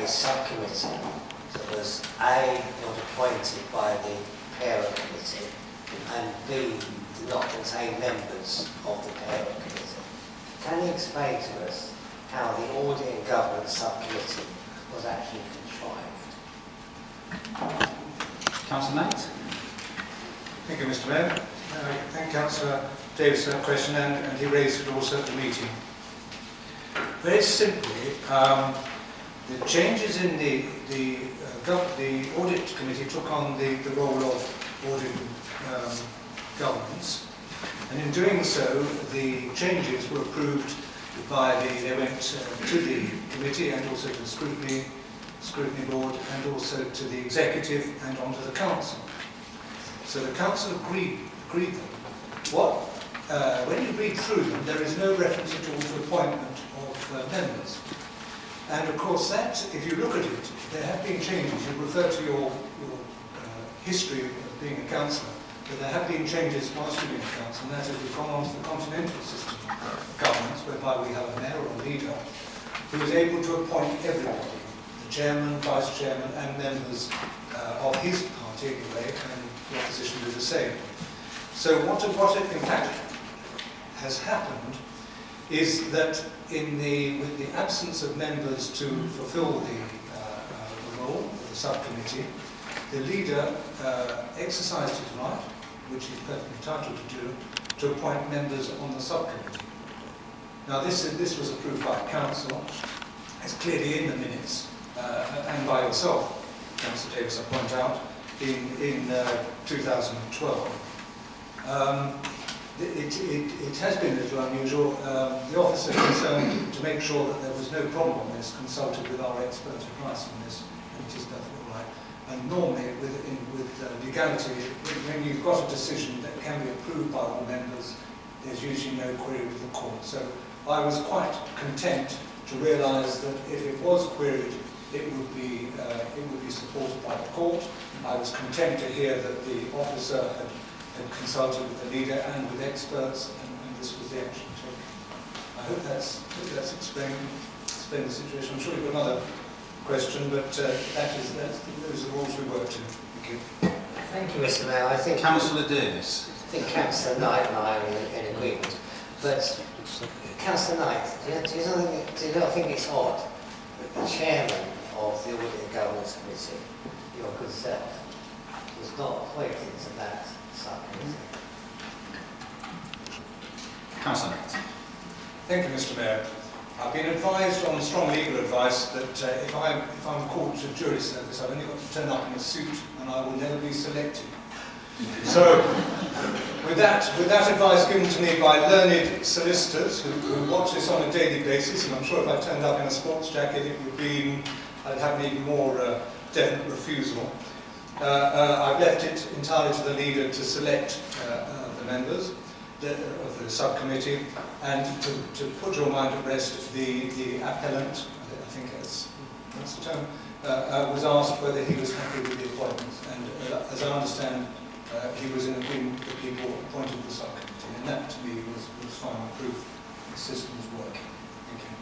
a subcommittee that was A, not appointed by the parent committee, and B, did not contain members of the parent committee. Can you explain to us how the Audit and Governance Subcommittee was actually contrived? Councillor Knight. Thank you, Mr. Mayor. Thank Councillor Davis for that question, and he raised it also at the meeting. Very simply, the changes in the Audit Committee took on the role of audit governance, and in doing so, the changes were approved by they went to the committee and also to the scrutiny board and also to the executive and onto the council. So the council agreed them. When you read through them, there is no reference at all to appointment of members. And of course that, if you look at it, there have been changes. You refer to your history of being a councillor, but there have been changes whilst you've been a councillor, and that is we've gone on to the continental system of governance, whereby we have a mayor or a leader who is able to appoint everybody, the chairman, vice chairman, and members of his party anyway, and the opposition do the same. So what in fact has happened is that with the absence of members to fulfill the role of the subcommittee, the leader exercised his right, which he's perfectly entitled to do, to appoint members on the subcommittee. Now this was approved by council. It's clearly in the minutes, and by yourself, Councillor Davis, I point out, in 2012. It has been a little unusual. The officer concerned to make sure that there was no problem on this consulted with our expert advice on this, and it is perfectly right. And normally, with legality, when you've got a decision that can be approved by all members, there's usually no query with the court. So I was quite content to realise that if it was queried, it would be supported by the court. I was content to hear that the officer had consulted with the leader and with experts, and this was the action taken. I hope that's explained the situation. I'm sure you've got another question, but those are the rules we work to. Thank you. Thank you, Mr. Mayor. I think Councillor Davis. I think Councillor Knight and I are in agreement. But Councillor Knight, do you not think it's odd that the chairman of the Audit and Governance Committee, your good self, was not appointed to that subcommittee? Councillor Knight. Thank you, Mr. Mayor. I've been advised on strong legal advice that if I'm called to jury service, I've only got to turn up in a suit and I will never be selected. So, with that advice given to me by learned solicitors who watch this on a daily basis, and I'm sure if I turned up in a sports jacket, I'd have an even more definite refusal. I've left it entirely to the leader to select the members of the subcommittee, and to put your mind at rest, the appellant, I think that's the term, was asked whether he was happy with the appointments, and as I understand, he was in agreement with the people appointed to the subcommittee, and that to me was final proof the system was working. Thank you.